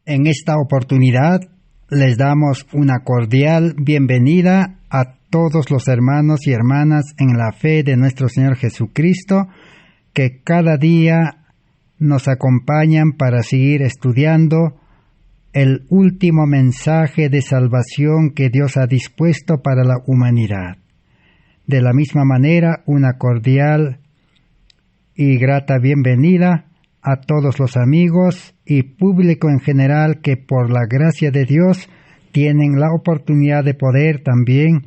En esta oportunidad les damos una cordial bienvenida a todos los hermanos y hermanas en la fe de nuestro Señor Jesucristo, que cada día nos acompañan para seguir estudiando el último mensaje de salvación que Dios ha dispuesto para la humanidad. De la misma manera, una cordial y grata bienvenida a todos los amigos y público en general que por la gracia de Dios tienen la oportunidad de poder también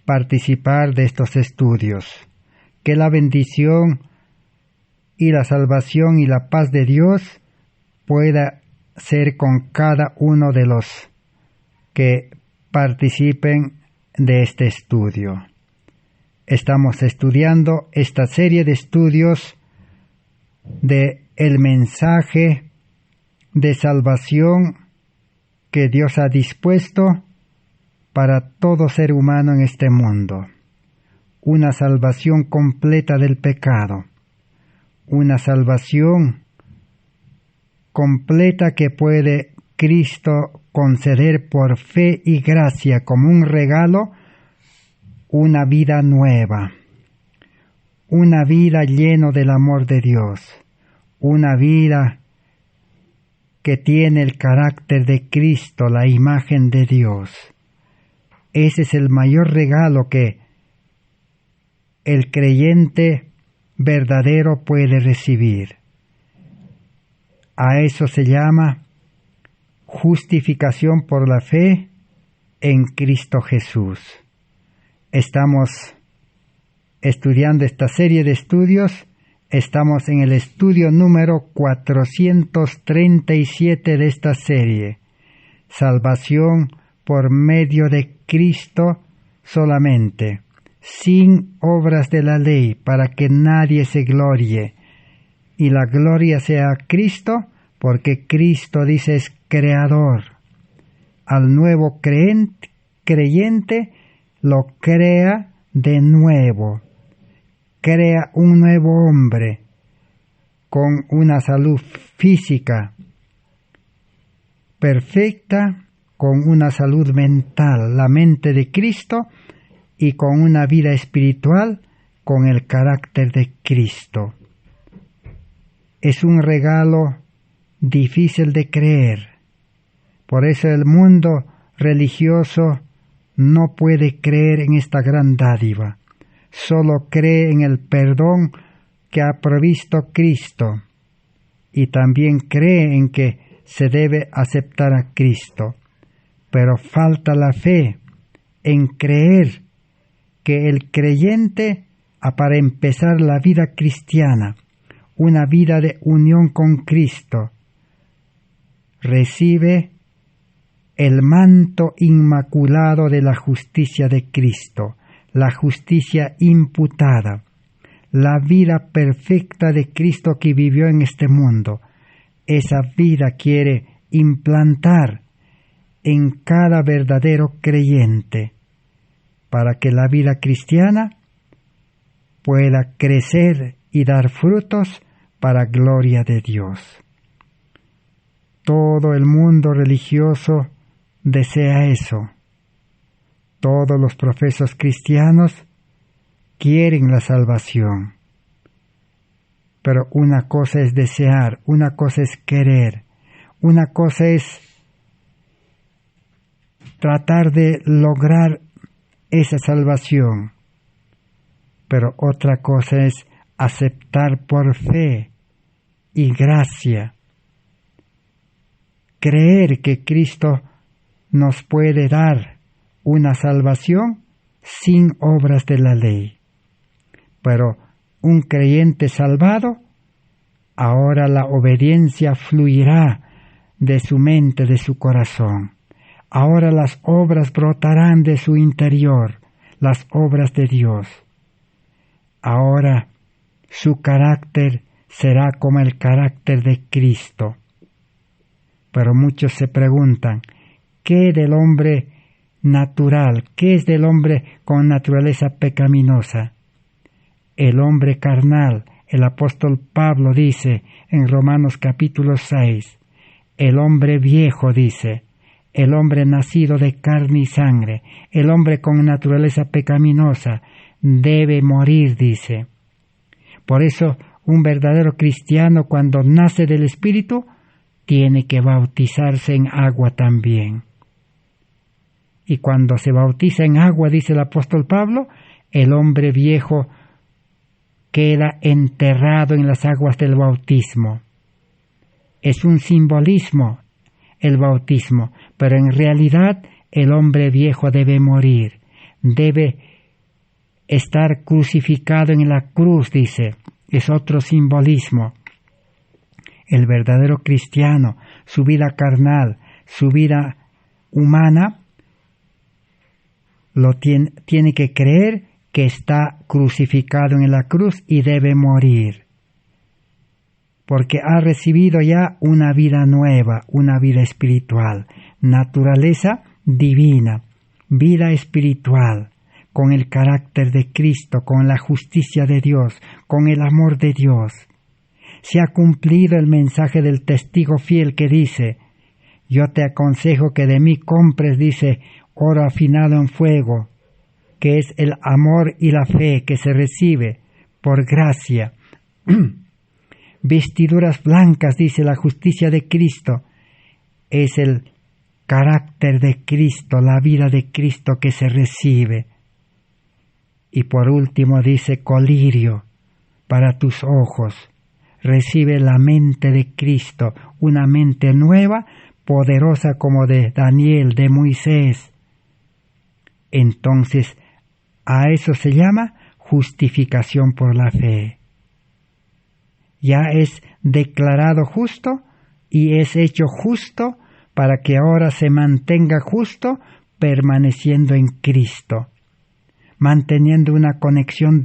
participar de estos estudios. Que la bendición y la salvación y la paz de Dios pueda ser con cada uno de los que participen de este estudio. Estamos estudiando esta serie de estudios de el mensaje de salvación que Dios ha dispuesto para todo ser humano en este mundo. Una salvación completa del pecado. Una salvación completa que puede Cristo conceder por fe y gracia como un regalo, una vida nueva. Una vida llena del amor de Dios, una vida que tiene el carácter de Cristo, la imagen de Dios. Ese es el mayor regalo que el creyente verdadero puede recibir. A eso se llama justificación por la fe en Cristo Jesús. Estamos estudiando esta serie de estudios, estamos en el estudio número 437 de esta serie, salvación por medio de Cristo solamente, sin obras de la ley, para que nadie se glorie, y la gloria sea a Cristo, porque Cristo dice es creador. Al nuevo creyente lo crea de nuevo. Crea un nuevo hombre con una salud física perfecta, con una salud mental, la mente de Cristo, y con una vida espiritual con el carácter de Cristo. Es un regalo difícil de creer. Por eso el mundo religioso no puede creer en esta gran dádiva. Solo cree en el perdón que ha provisto Cristo y también cree en que se debe aceptar a Cristo. Pero falta la fe en creer que el creyente, para empezar la vida cristiana, una vida de unión con Cristo, recibe el manto inmaculado de la justicia de Cristo, la justicia imputada, la vida perfecta de Cristo que vivió en este mundo. Esa vida quiere implantar en cada verdadero creyente para que la vida cristiana pueda crecer y dar frutos para gloria de Dios. Todo el mundo religioso desea eso. Todos los profesos cristianos quieren la salvación. Pero una cosa es desear, una cosa es querer, una cosa es tratar de lograr esa salvación. Pero otra cosa es aceptar por fe y gracia. Creer que Cristo nos puede dar una salvación sin obras de la ley. Pero un creyente salvado, ahora la obediencia fluirá de su mente, de su corazón. Ahora las obras brotarán de su interior, las obras de Dios. Ahora su carácter será como el carácter de Cristo. Pero muchos se preguntan, ¿qué del hombre natural? ¿Qué es del hombre con naturaleza pecaminosa? El hombre carnal, el apóstol Pablo dice en Romanos capítulo 6, el hombre viejo, dice, el hombre nacido de carne y sangre, el hombre con naturaleza pecaminosa, debe morir, dice. Por eso, un verdadero cristiano, cuando nace del Espíritu, tiene que bautizarse en agua también. Y cuando se bautiza en agua, dice el apóstol Pablo, el hombre viejo queda enterrado en las aguas del bautismo. Es un simbolismo el bautismo, pero en realidad el hombre viejo debe morir, debe estar crucificado en la cruz, dice. Es otro simbolismo. El verdadero cristiano, su vida carnal, su vida humana, tiene que creer que está crucificado en la cruz y debe morir, porque ha recibido ya una vida nueva, una vida espiritual, naturaleza divina, vida espiritual, con el carácter de Cristo, con la justicia de Dios, con el amor de Dios. Se ha cumplido el mensaje del testigo fiel que dice: yo te aconsejo que de mí compres, dice, oro afinado en fuego, que es el amor y la fe que se recibe por gracia. Vestiduras blancas, dice, la justicia de Cristo, es el carácter de Cristo, la vida de Cristo que se recibe. Y por último dice, colirio para tus ojos. Recibe la mente de Cristo, una mente nueva, poderosa como de Daniel, de Moisés. Entonces, a eso se llama justificación por la fe. Ya es declarado justo y es hecho justo para que ahora se mantenga justo permaneciendo en Cristo, manteniendo una conexión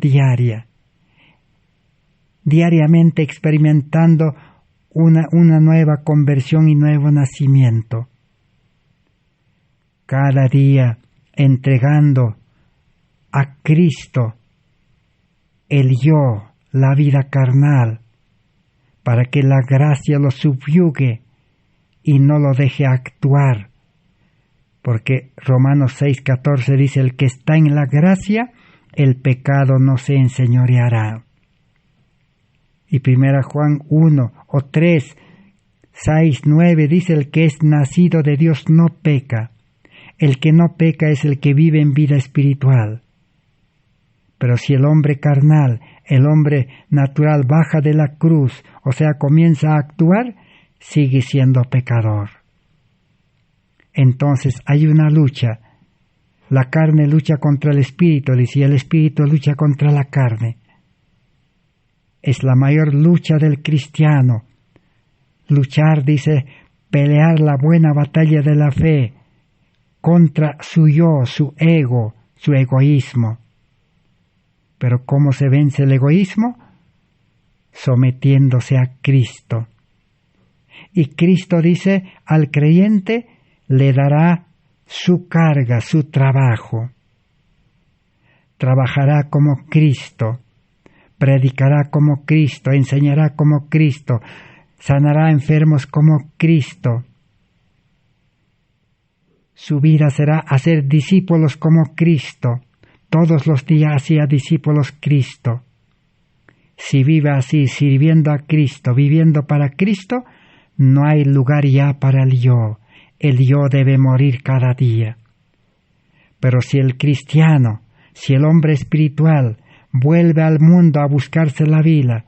diariamente experimentando una nueva conversión y nuevo nacimiento. Cada día entregando a Cristo el yo, la vida carnal, para que la gracia lo subyugue y no lo deje actuar. Porque Romanos 6:14 dice, el que está en la gracia, el pecado no se enseñoreará. Y 1 Juan 1 o 3, 6, 9 dice, el que es nacido de Dios no peca. El que no peca es el que vive en vida espiritual. Pero si el hombre carnal, el hombre natural baja de la cruz, o sea, comienza a actuar, sigue siendo pecador. Entonces hay una lucha. La carne lucha contra el espíritu, dice, y el espíritu lucha contra la carne. Es la mayor lucha del cristiano. Luchar, dice, pelear la buena batalla de la fe contra su yo, su ego, su egoísmo. Pero ¿cómo se vence el egoísmo? Sometiéndose a Cristo. Y Cristo dice, al creyente le dará su carga, su trabajo. Trabajará como Cristo, predicará como Cristo, enseñará como Cristo, sanará enfermos como Cristo. Su vida será hacer discípulos como Cristo. Todos los días hacía discípulos Cristo. Si vive así, sirviendo a Cristo, viviendo para Cristo, no hay lugar ya para el yo. El yo debe morir cada día. Pero si el cristiano, si el hombre espiritual, vuelve al mundo a buscarse la vida,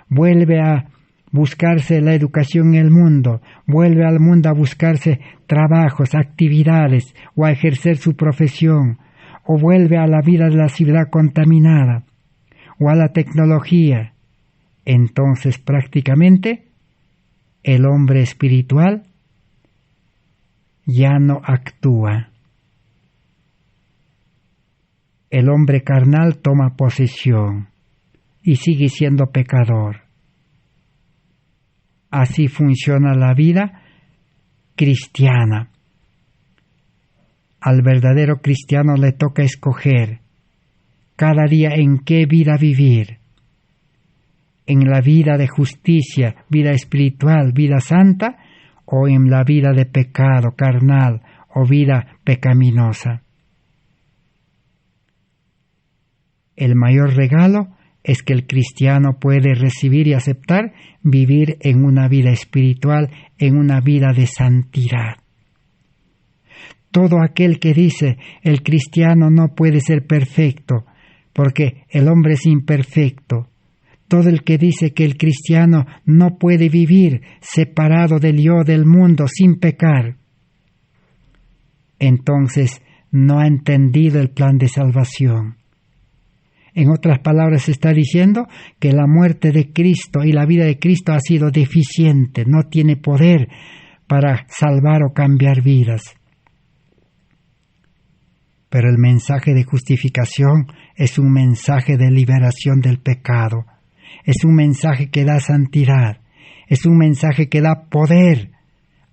vuelve a buscarse la educación en el mundo, vuelve al mundo a buscarse trabajos, actividades, o a ejercer su profesión, o vuelve a la vida de la ciudad contaminada, o a la tecnología, entonces prácticamente el hombre espiritual ya no actúa. El hombre carnal toma posesión y sigue siendo pecador. Así funciona la vida cristiana. Al verdadero cristiano le toca escoger cada día en qué vida vivir. en la vida de justicia, vida espiritual, vida santa, o en la vida de pecado carnal o vida pecaminosa. El mayor regalo es que el cristiano puede recibir y aceptar vivir en una vida espiritual, en una vida de santidad. Todo aquel que dice el cristiano no puede ser perfecto, porque el hombre es imperfecto. Todo el que dice que el cristiano no puede vivir separado del yo del mundo sin pecar, entonces no ha entendido el plan de salvación. En otras palabras, se está diciendo que la muerte de Cristo y la vida de Cristo ha sido deficiente, no tiene poder para salvar o cambiar vidas. Pero el mensaje de justificación es un mensaje de liberación del pecado, es un mensaje que da santidad, es un mensaje que da poder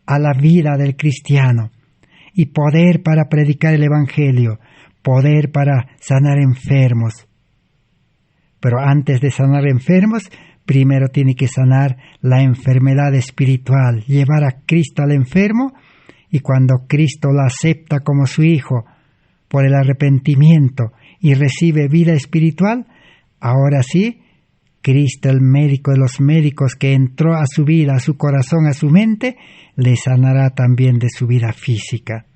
a la vida del cristiano, y poder para predicar el Evangelio, poder para sanar enfermos. Pero antes de sanar enfermos, primero tiene que sanar la enfermedad espiritual, llevar a Cristo al enfermo, y cuando Cristo lo acepta como su Hijo por el arrepentimiento y recibe vida espiritual, ahora sí, Cristo, el médico de los médicos que entró a su vida, a su corazón, a su mente, le sanará también de su vida física.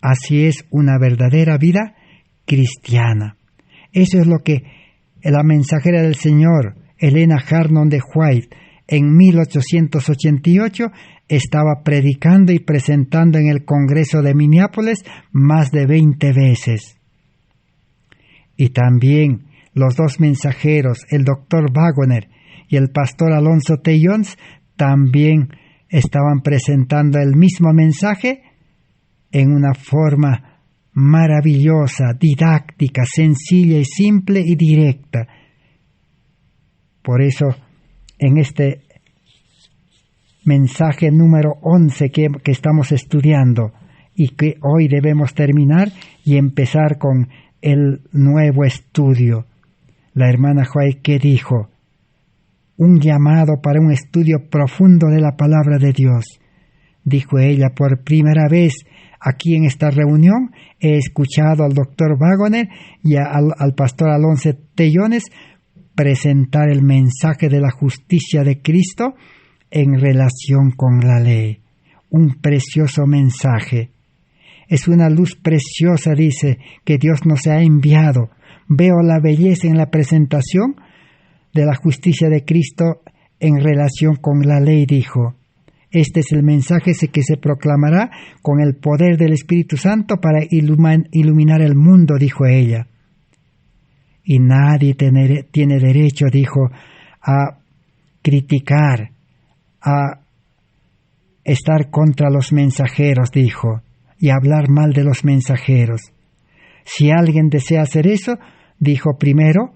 Así es una verdadera vida cristiana. Eso es lo que la mensajera del Señor, Helena Harnon de White, en 1888 estaba predicando y presentando en el Congreso de Minneapolis más de 20 veces. Y también los dos mensajeros, el doctor Waggoner y el pastor Alonso T. Jones, también estaban presentando el mismo mensaje en una forma maravillosa, didáctica, sencilla y simple y directa. Por eso, en este mensaje número 11 que estamos estudiando y que hoy debemos terminar y empezar con el nuevo estudio, la hermana White dijo: un llamado para un estudio profundo de la palabra de Dios. Dijo ella: por primera vez aquí en esta reunión he escuchado al doctor Waggoner y al pastor Alonso T. Jones presentar el mensaje de la justicia de Cristo en relación con la ley. Un precioso mensaje. Es una luz preciosa, dice, que Dios nos ha enviado. Veo la belleza en la presentación de la justicia de Cristo en relación con la ley, dijo. Este es el mensaje que se proclamará con el poder del Espíritu Santo para iluminar el mundo, dijo ella. Y nadie tiene derecho, dijo, a criticar, a estar contra los mensajeros, dijo, y a hablar mal de los mensajeros. Si alguien desea hacer eso, dijo, primero,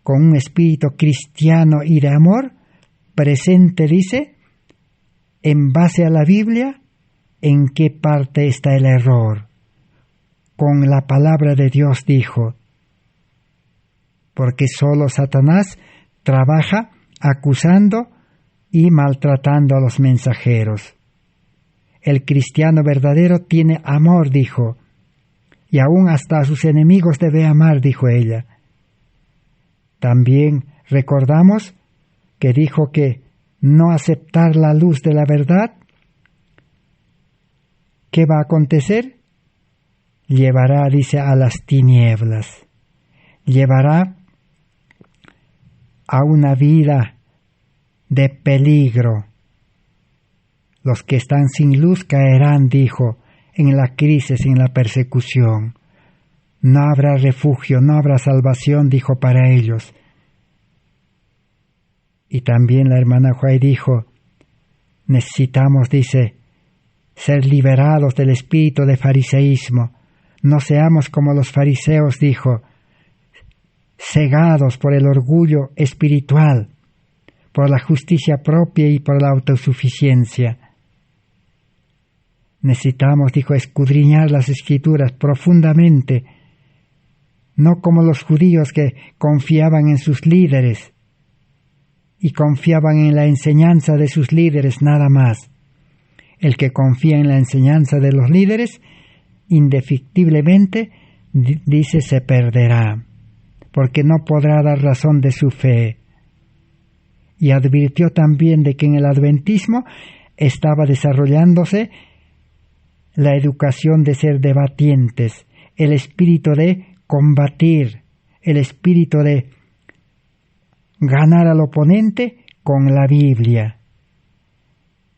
con un espíritu cristiano y de amor, presente, dice, en base a la Biblia, en qué parte está el error. Con la palabra de Dios, dijo, porque solo Satanás trabaja acusando y maltratando a los mensajeros. El cristiano verdadero tiene amor, dijo, y aún hasta a sus enemigos debe amar, dijo ella. También recordamos que dijo que no aceptar la luz de la verdad, ¿qué va a acontecer? Llevará, dice, a las tinieblas. Llevará a una vida de peligro. Los que están sin luz caerán, dijo, en la crisis, en la persecución. No habrá refugio, no habrá salvación, dijo, para ellos. Y también la hermana White dijo, necesitamos, dice, ser liberados del espíritu de fariseísmo. No seamos como los fariseos, dijo, cegados por el orgullo espiritual, por la justicia propia y por la autosuficiencia. Necesitamos, dijo, escudriñar las Escrituras profundamente. no como los judíos que confiaban en sus líderes y confiaban en la enseñanza de sus líderes nada más. El que confía en la enseñanza de los líderes, indefectiblemente, dice, se perderá, porque no podrá dar razón de su fe. Y advirtió también de que en el adventismo estaba desarrollándose la educación de ser debatientes, el espíritu de combatir, el espíritu de ganar al oponente con la Biblia.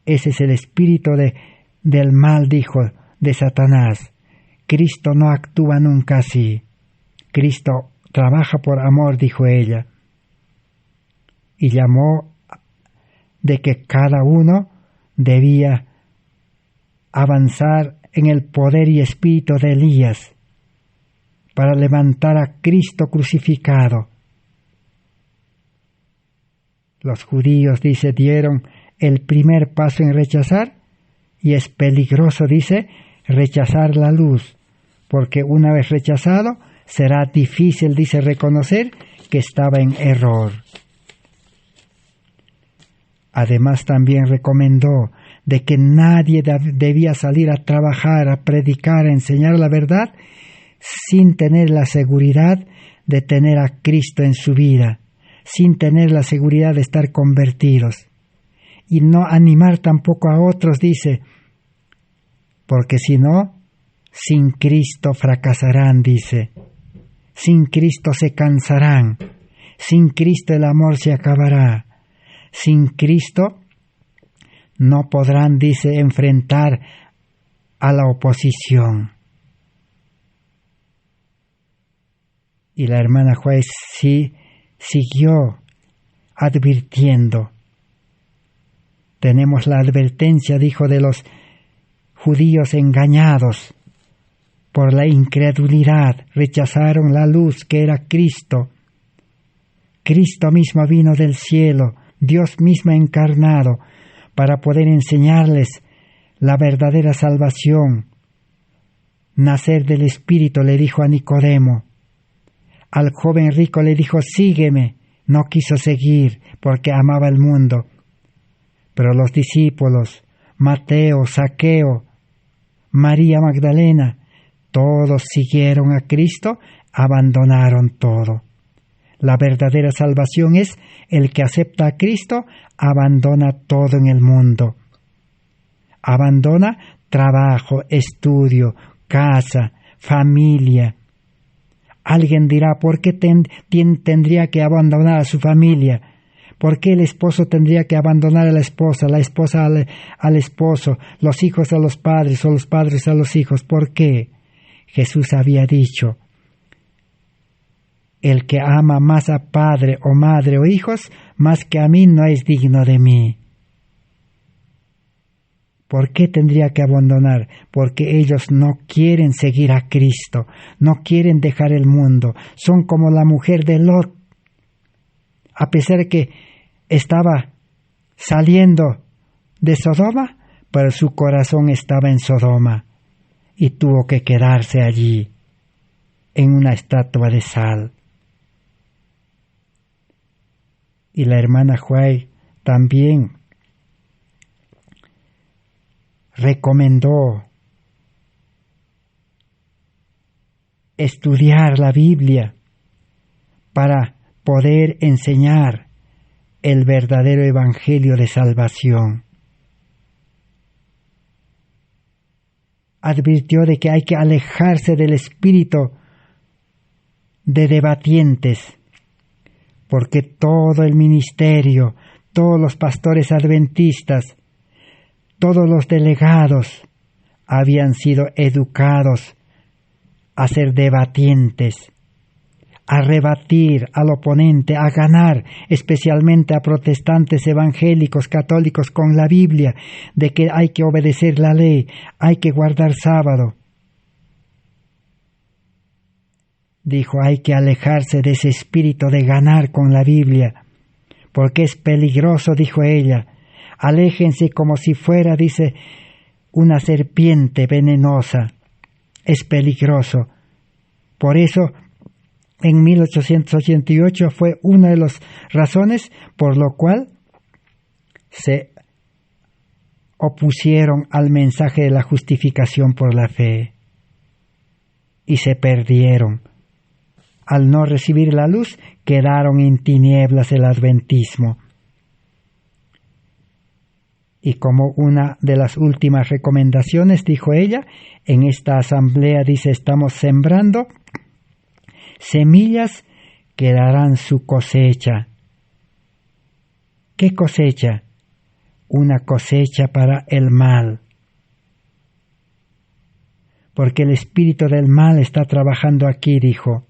Ese es el espíritu del mal, dijo, de Satanás. Cristo no actúa nunca así. Cristo trabaja por amor, dijo ella. Y llamó de que cada uno debía avanzar en el poder y espíritu de Elías para levantar a Cristo crucificado. Los judíos, dice, dieron el primer paso en rechazar, y es peligroso, dice, rechazar la luz, porque una vez rechazado será difícil, dice, reconocer que estaba en error. Además también recomendó de que nadie debía salir a trabajar, a predicar, a enseñar la verdad sin tener la seguridad de tener a Cristo en su vida, sin tener la seguridad de estar convertidos. Y no animar tampoco a otros, dice, porque si no, sin Cristo fracasarán, dice. Sin Cristo se cansarán. Sin Cristo el amor se acabará. Sin Cristo no podrán, dice, enfrentar a la oposición. Y la hermana Juárez sí siguió advirtiendo. Tenemos la advertencia, dijo, de los judíos engañados por la incredulidad. Rechazaron la luz que era Cristo. Cristo mismo vino del cielo, Dios mismo encarnado, para poder enseñarles la verdadera salvación. Nacer del Espíritu, le dijo a Nicodemo. Al joven rico le dijo, sígueme. No quiso seguir porque amaba el mundo. Pero los discípulos, Mateo, Zaqueo, María Magdalena, todos siguieron a Cristo, abandonaron todo. La verdadera salvación es el que acepta a Cristo, abandona todo en el mundo. Abandona trabajo, estudio, casa, familia. Alguien dirá, ¿por qué tendría que abandonar a su familia? ¿Por qué el esposo tendría que abandonar a la esposa al esposo, los hijos a los padres o los padres a los hijos? ¿Por qué? Jesús había dicho, el que ama más a padre o madre o hijos, más que a mí, no es digno de mí. ¿Por qué tendría que abandonar? Porque ellos no quieren seguir a Cristo, no quieren dejar el mundo. Son como la mujer de Lot. A pesar de que estaba saliendo de Sodoma, pero su corazón estaba en Sodoma y tuvo que quedarse allí, en una estatua de sal. Y la hermana Huay también recomendó estudiar la Biblia para poder enseñar el verdadero evangelio de salvación. Advirtió de que hay que alejarse del espíritu de debatientes, porque todo el ministerio, todos los pastores adventistas, todos los delegados habían sido educados a ser debatientes, a rebatir al oponente, a ganar, especialmente a protestantes evangélicos, católicos, con la Biblia, de que hay que obedecer la ley, hay que guardar sábado. Dijo, hay que alejarse de ese espíritu de ganar con la Biblia, porque es peligroso, dijo ella. Aléjense como si fuera, dice, una serpiente venenosa. Es peligroso. Por eso en 1888 fue una de las razones por lo cual se opusieron al mensaje de la justificación por la fe y se perdieron. Al no recibir la luz, quedaron en tinieblas el adventismo. Y como una de las últimas recomendaciones, dijo ella, en esta asamblea dice, estamos sembrando semillas que darán su cosecha. ¿Qué cosecha? Una cosecha para el mal. Porque el espíritu del mal está trabajando aquí, dijo.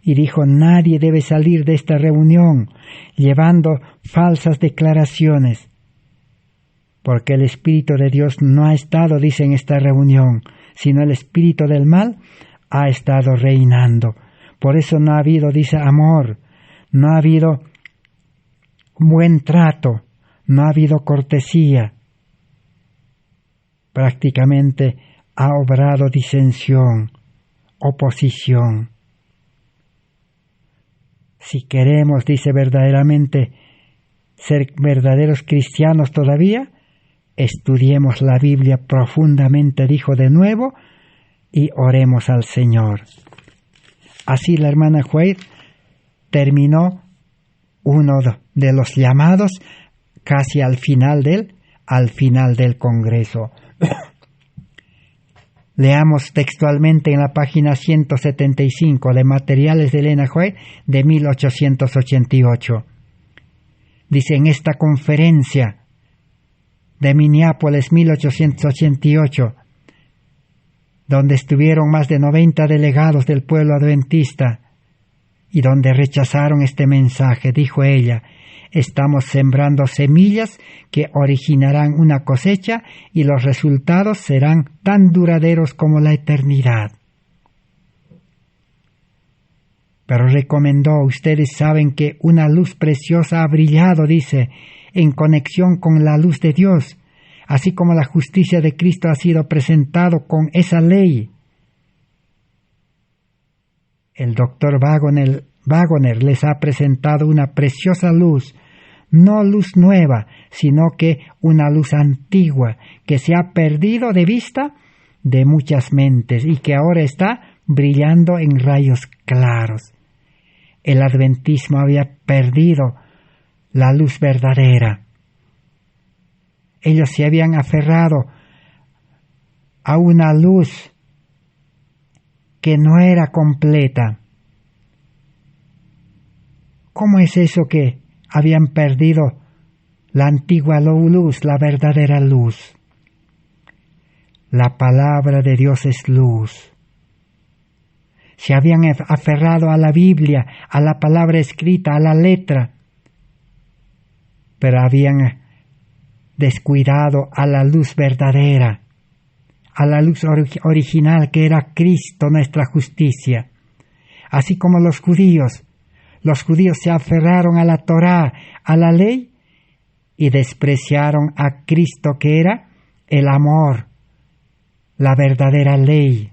Y dijo, nadie debe salir de esta reunión llevando falsas declaraciones, porque el Espíritu de Dios no ha estado, dice, en esta reunión, sino el espíritu del mal ha estado reinando. Por eso no ha habido, dice, amor, no ha habido buen trato, no ha habido cortesía. Prácticamente ha obrado disensión, oposición. Si queremos, dice, verdaderamente ser verdaderos cristianos todavía, estudiemos la Biblia profundamente, dijo de nuevo, y oremos al Señor. Así la hermana White terminó uno de los llamados casi al final del Congreso. Leamos textualmente en la página 175 de Materiales de Elena White de 1888. Dice, en esta conferencia de Minneapolis 1888, donde estuvieron más de 90 delegados del pueblo adventista y donde rechazaron este mensaje, dijo ella, estamos sembrando semillas que originarán una cosecha y los resultados serán tan duraderos como la eternidad. Pero recomendó, ustedes saben que una luz preciosa ha brillado, dice, en conexión con la luz de Dios, así como la justicia de Cristo ha sido presentado con esa ley. El doctor Wagoner les ha presentado una preciosa luz, no luz nueva, sino que una luz antigua que se ha perdido de vista de muchas mentes y que ahora está brillando en rayos claros. El adventismo había perdido la luz verdadera. Ellos se habían aferrado a una luz que no era completa. ¿Cómo es eso que habían perdido la antigua luz, la verdadera luz? La palabra de Dios es luz. Se habían aferrado a la Biblia, a la palabra escrita, a la letra, pero habían descuidado a la luz verdadera, a la luz original que era Cristo, nuestra justicia. Así como los judíos se aferraron a la Torá, a la ley, y despreciaron a Cristo que era el amor, la verdadera ley,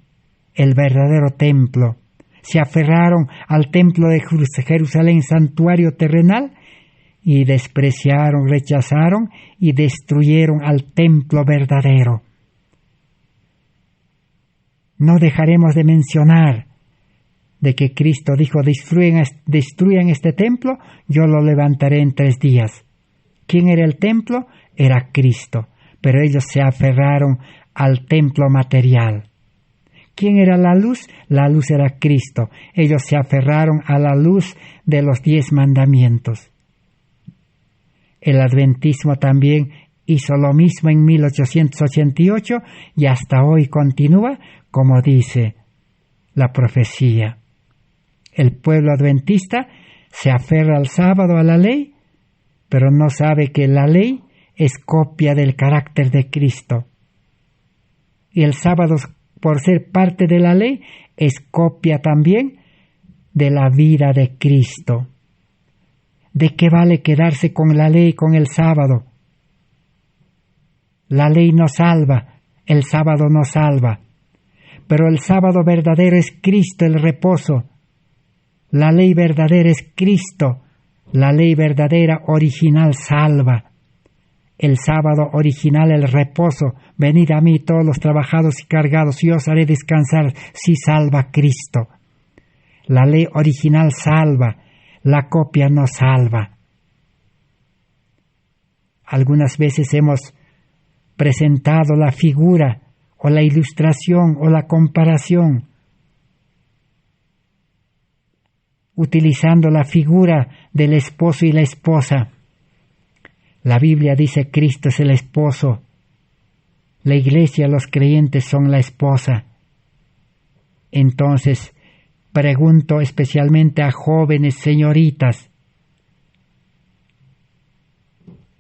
el verdadero templo. Se aferraron al templo de Jerusalén, santuario terrenal, y despreciaron, rechazaron y destruyeron al templo verdadero. No dejaremos de mencionar de que Cristo dijo, destruyan este templo, yo lo levantaré en 3 días. ¿Quién era el templo? Era Cristo, pero ellos se aferraron al templo material. ¿Quién era la luz? La luz era Cristo. Ellos se aferraron a la luz de los 10 mandamientos. El adventismo también hizo lo mismo en 1888 y hasta hoy continúa, como dice la profecía. El pueblo adventista se aferra al sábado, a la ley, pero no sabe que la ley es copia del carácter de Cristo. Y el sábado, por ser parte de la ley, es copia también de la vida de Cristo. ¿De qué vale quedarse con la ley, con el sábado? La ley no salva, el sábado no salva. pero el sábado verdadero es Cristo, el reposo. La ley verdadera es Cristo. La ley verdadera original salva. El sábado original, el reposo. Venid a mí todos los trabajados y cargados, y os haré descansar. Si salva Cristo. La ley original salva. La copia no salva. Algunas veces hemos presentado la figura o la ilustración o la comparación utilizando la figura del esposo y la esposa. La Biblia dice Cristo es el esposo. La iglesia, los creyentes son la esposa. Entonces, pregunto especialmente a jóvenes señoritas,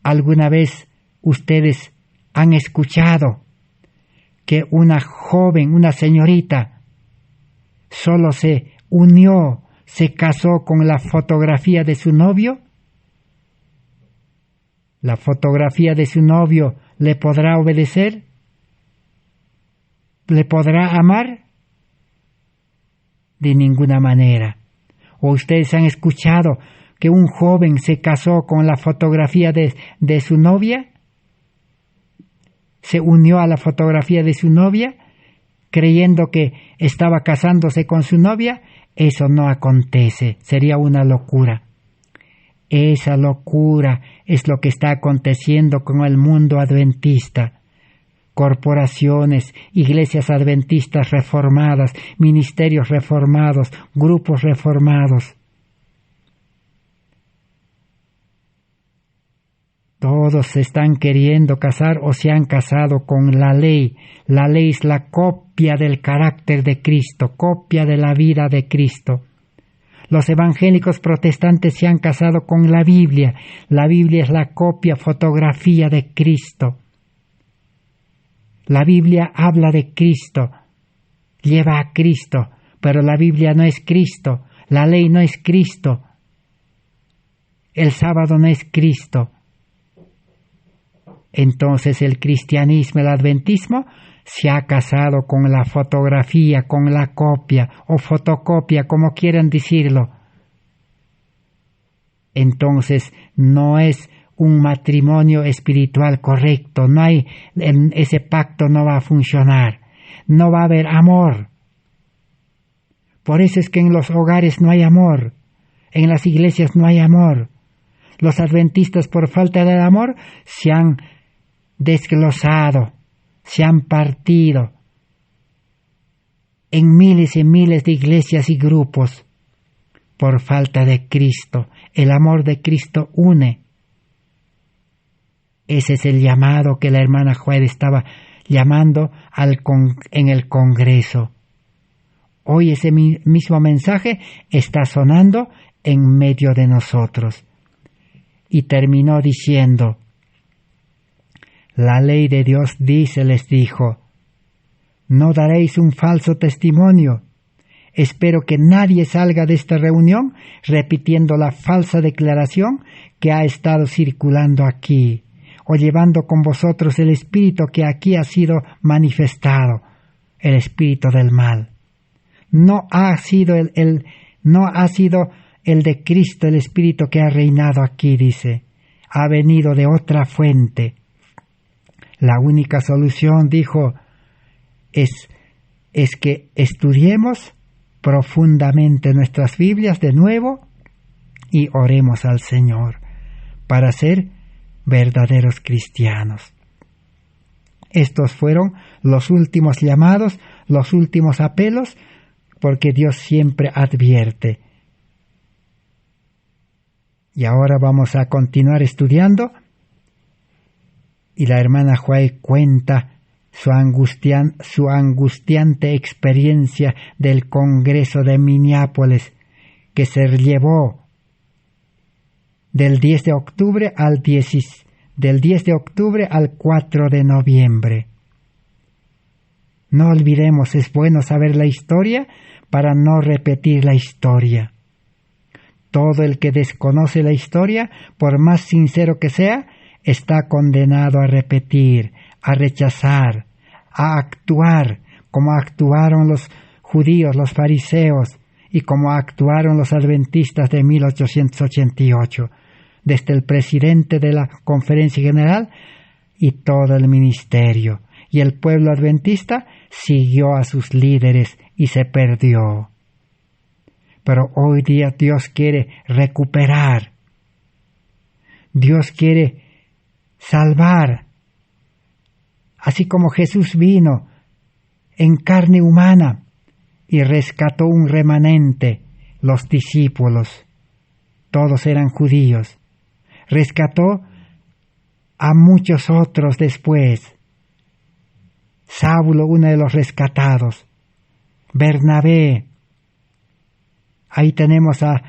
¿alguna vez ustedes han escuchado que una joven, una señorita, solo se unió, se casó con la fotografía de su novio? ¿La fotografía de su novio le podrá obedecer? ¿Le podrá amar? De ninguna manera. ¿O ustedes han escuchado que un joven se casó con la fotografía de su novia? ¿Se unió a la fotografía de su novia creyendo que estaba casándose con su novia? Eso no acontece, sería una locura. Esa locura es lo que está aconteciendo con el mundo adventista. Corporaciones, iglesias adventistas reformadas, ministerios reformados, grupos reformados. Todos se están queriendo casar o se han casado con la ley. La ley es la copia del carácter de Cristo, copia de la vida de Cristo. Los evangélicos protestantes se han casado con la Biblia. La Biblia es la copia, fotografía de Cristo. La Biblia habla de Cristo, lleva a Cristo, pero la Biblia no es Cristo, la ley no es Cristo, el sábado no es Cristo. Entonces el cristianismo, el adventismo, se ha casado con la fotografía, con la copia o fotocopia, como quieran decirlo. Entonces no es un matrimonio espiritual correcto, no hay, ese pacto no va a funcionar, no va a haber amor. Por eso es que en los hogares no hay amor, en las iglesias no hay amor. Los adventistas, por falta de amor, se han desglosado, se han partido en miles y miles de iglesias y grupos por falta de Cristo. El amor de Cristo une. Ese es el llamado que la hermana Juárez estaba llamando en el Congreso. Hoy ese mismo mensaje está sonando en medio de nosotros. Y terminó diciendo, la ley de Dios dice, les dijo, no daréis un falso testimonio. Espero que nadie salga de esta reunión repitiendo la falsa declaración que ha estado circulando aquí, o llevando con vosotros el espíritu que aquí ha sido manifestado, el espíritu del mal. No ha sido el de Cristo el espíritu que ha reinado aquí, dice. Ha venido de otra fuente. La única solución, dijo, es que estudiemos profundamente nuestras Biblias de nuevo y oremos al Señor para ser verdaderos cristianos. Estos fueron los últimos llamados, los últimos apelos, porque Dios siempre advierte. Y ahora vamos a continuar estudiando, y la hermana Juárez cuenta su angustiante experiencia del Congreso de Minneapolis, que se llevó del 10 de octubre al 4 de noviembre. No olvidemos, es bueno saber la historia para no repetir la historia. Todo el que desconoce la historia, por más sincero que sea, está condenado a repetir, a rechazar, a actuar como actuaron los judíos, los fariseos, y como actuaron los adventistas de 1888, desde el presidente de la Conferencia General y todo el ministerio. Y el pueblo adventista siguió a sus líderes y se perdió. Pero hoy día Dios quiere recuperar. Dios quiere salvar. Así como Jesús vino en carne humana y rescató un remanente, los discípulos, todos eran judíos. Rescató a muchos otros después. Saulo, uno de los rescatados. Bernabé. Ahí tenemos a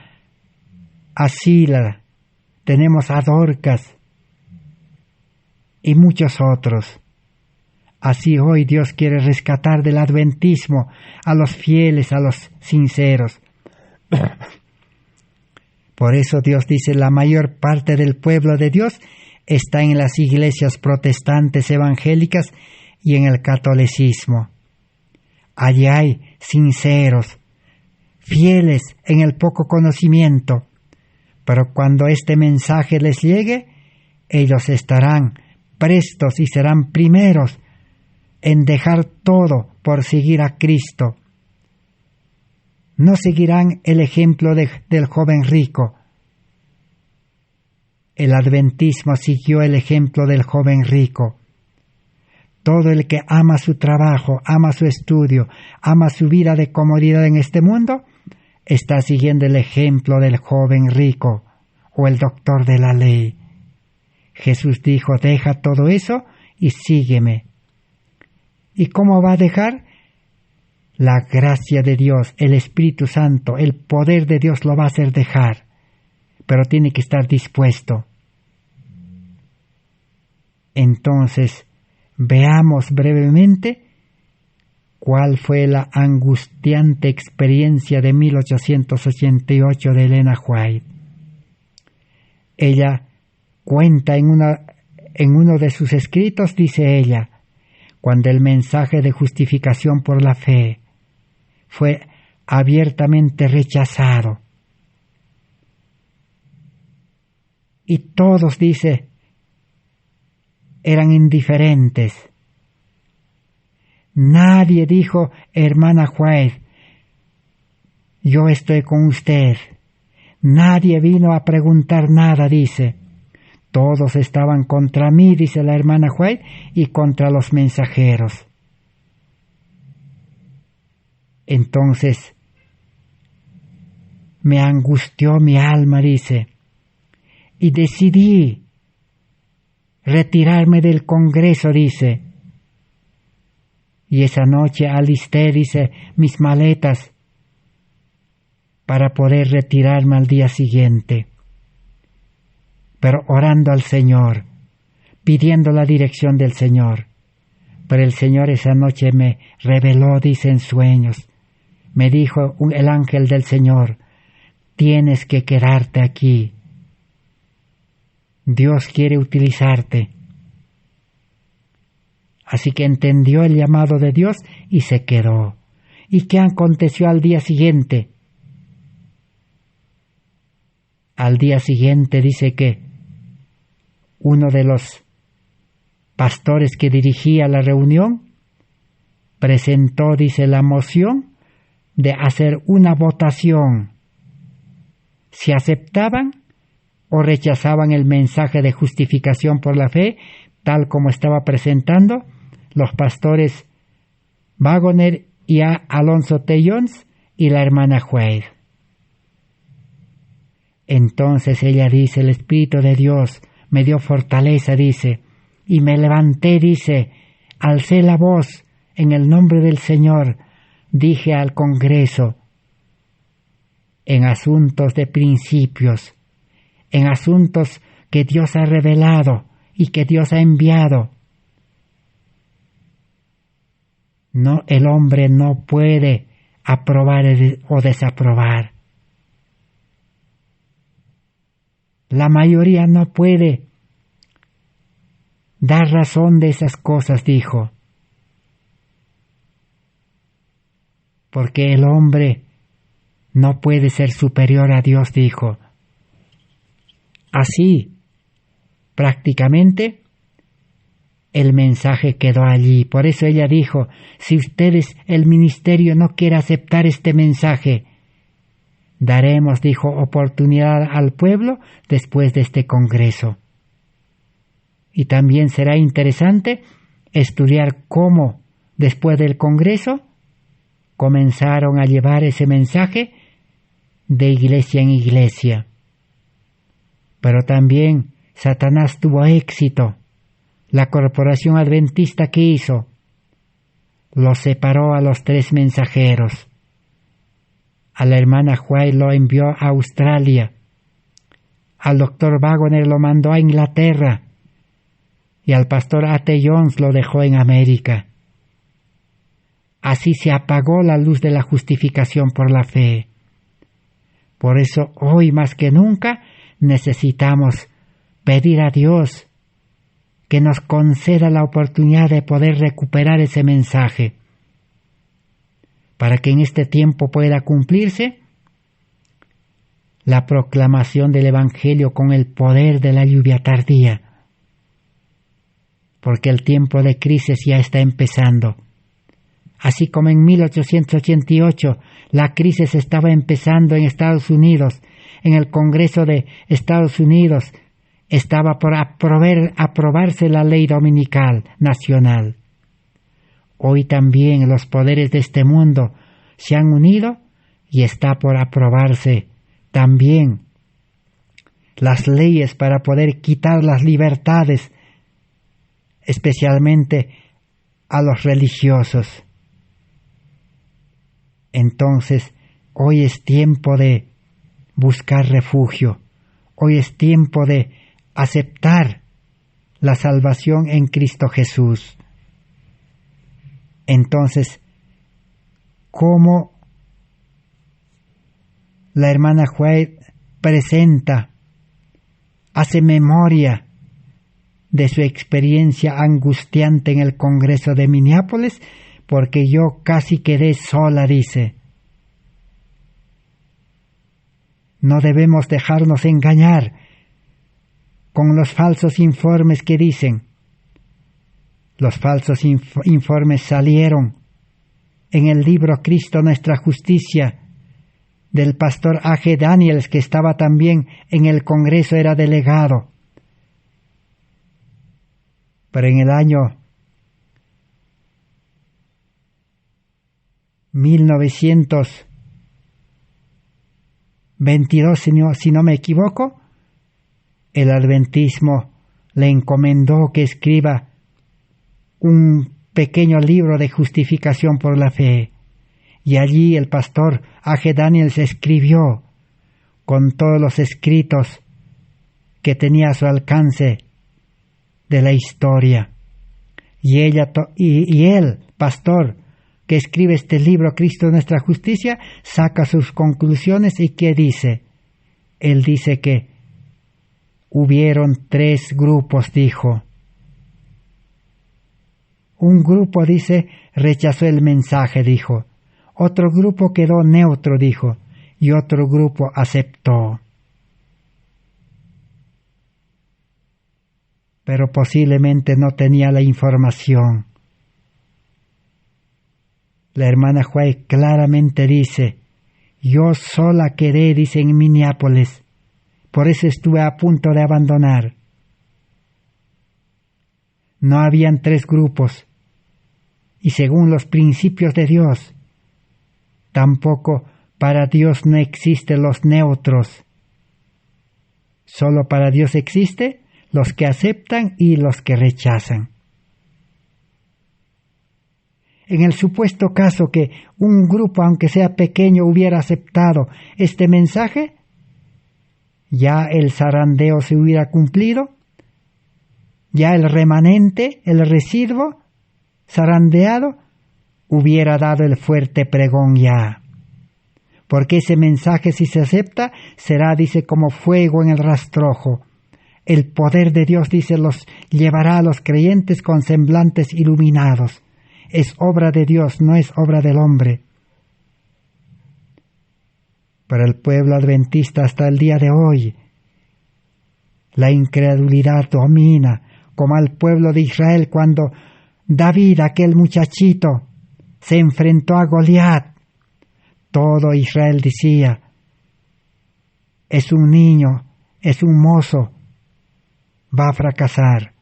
Sila, tenemos a Dorcas y muchos otros. Así hoy Dios quiere rescatar del adventismo a los fieles, a los sinceros. Por eso Dios dice, la mayor parte del pueblo de Dios está en las iglesias protestantes evangélicas y en el catolicismo. Allí hay sinceros, fieles en el poco conocimiento, pero cuando este mensaje les llegue, ellos estarán prestos y serán primeros en dejar todo por seguir a Cristo. No seguirán el ejemplo del joven rico. El adventismo siguió el ejemplo del joven rico. Todo el que ama su trabajo, ama su estudio, ama su vida de comodidad en este mundo, está siguiendo el ejemplo del joven rico o el doctor de la ley. Jesús dijo, deja todo eso y sígueme. ¿Y cómo va a dejar? La gracia de Dios, el Espíritu Santo, el poder de Dios lo va a hacer dejar, pero tiene que estar dispuesto. Entonces, veamos brevemente cuál fue la angustiante experiencia de 1888 de Elena White. Ella cuenta en uno de sus escritos, dice ella, cuando el mensaje de justificación por la fe fue abiertamente rechazado. Y todos, dice, eran indiferentes. Nadie dijo, hermana White, yo estoy con usted. Nadie vino a preguntar nada, dice. Todos estaban contra mí, dice la hermana White, y contra los mensajeros. Entonces, me angustió mi alma, dice, y decidí retirarme del Congreso, dice. Y esa noche alisté, dice, mis maletas para poder retirarme al día siguiente. Pero orando al Señor, pidiendo la dirección del Señor. Pero el Señor esa noche me reveló, dice, en sueños. Me dijo el ángel del Señor, tienes que quedarte aquí. Dios quiere utilizarte. Así que entendió el llamado de Dios y se quedó. ¿Y qué aconteció al día siguiente? Al día siguiente dice que uno de los pastores que dirigía la reunión presentó, dice, la moción de hacer una votación. Si aceptaban o rechazaban el mensaje de justificación por la fe, tal como estaba presentando los pastores Waggoner y Alonso Tellons y la hermana White. Entonces ella dice, el Espíritu de Dios me dio fortaleza, dice, y me levanté, dice, alcé la voz en el nombre del Señor, dije al Congreso, en asuntos de principios, en asuntos que Dios ha revelado y que Dios ha enviado. No, el hombre no puede aprobar o desaprobar. La mayoría no puede dar razón de esas cosas, dijo. porque el hombre no puede ser superior a Dios, dijo. Así, prácticamente, el mensaje quedó allí. Por eso ella dijo, si ustedes, el ministerio, no quiere aceptar este mensaje, daremos, dijo, oportunidad al pueblo después de este congreso. Y también será interesante estudiar cómo, después del congreso, comenzaron a llevar ese mensaje de iglesia en iglesia. Pero también Satanás tuvo éxito. La corporación adventista, ¿qué hizo? Los separó a los 3 mensajeros. A la hermana White lo envió a Australia. Al doctor Wagner lo mandó a Inglaterra. Y al pastor A.T. Jones lo dejó en América. Así se apagó la luz de la justificación por la fe. Por eso hoy más que nunca necesitamos pedir a Dios que nos conceda la oportunidad de poder recuperar ese mensaje, para que en este tiempo pueda cumplirse la proclamación del Evangelio con el poder de la lluvia tardía, porque el tiempo de crisis ya está empezando. Así como en 1888 la crisis estaba empezando en Estados Unidos, en el Congreso de Estados Unidos estaba por aprobarse la ley dominical nacional. Hoy también los poderes de este mundo se han unido y está por aprobarse también las leyes para poder quitar las libertades, especialmente a los religiosos. Entonces, hoy es tiempo de buscar refugio. Hoy es tiempo de aceptar la salvación en Cristo Jesús. Entonces, ¿cómo la hermana White presenta, hace memoria de su experiencia angustiante en el Congreso de Minneapolis? Porque yo casi quedé sola, dice. No debemos dejarnos engañar con los falsos informes que dicen. Los falsos informes salieron en el libro Cristo Nuestra Justicia del pastor A.G. Daniels, que estaba también en el Congreso, era delegado. Pero en el año 1922, si no me equivoco, el adventismo le encomendó que escriba un pequeño libro de justificación por la fe. Y allí el pastor A.G. Daniels escribió con todos los escritos que tenía a su alcance de la historia. Y él, pastor, que escribe este libro, Cristo Nuestra Justicia, saca sus conclusiones. ¿Y qué dice? Él dice que hubieron 3 grupos, dijo. Un grupo, dice, rechazó el mensaje, dijo. Otro grupo quedó neutro, dijo. Y otro grupo aceptó. Pero posiblemente no tenía la información. La hermana White claramente dice, yo sola quedé, dice, en Minneapolis. Por eso estuve a punto de abandonar. No habían 3 grupos. Y según los principios de Dios, tampoco para Dios no existen los neutros. Solo para Dios existe los que aceptan y los que rechazan. En el supuesto caso que un grupo, aunque sea pequeño, hubiera aceptado este mensaje, ya el zarandeo se hubiera cumplido, ya el remanente, el residuo zarandeado, hubiera dado el fuerte pregón ya. Porque ese mensaje, si se acepta, será, dice, como fuego en el rastrojo. El poder de Dios, dice, los llevará a los creyentes con semblantes iluminados. Es obra de Dios, no es obra del hombre. Pero el pueblo adventista hasta el día de hoy, la incredulidad domina, como al pueblo de Israel cuando David, aquel muchachito, se enfrentó a Goliat. Todo Israel decía, es un niño, es un mozo, va a fracasar.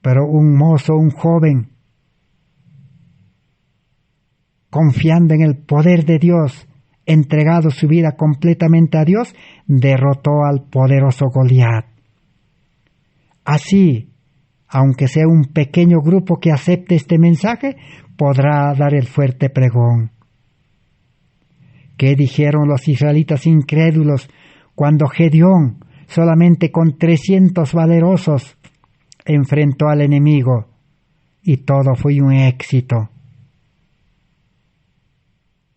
Pero un mozo, un joven, confiando en el poder de Dios, entregado su vida completamente a Dios, derrotó al poderoso Goliat. Así, aunque sea un pequeño grupo que acepte este mensaje, podrá dar el fuerte pregón. ¿Qué dijeron los israelitas incrédulos cuando Gedeón, solamente con 300 valerosos, enfrentó al enemigo y todo fue un éxito?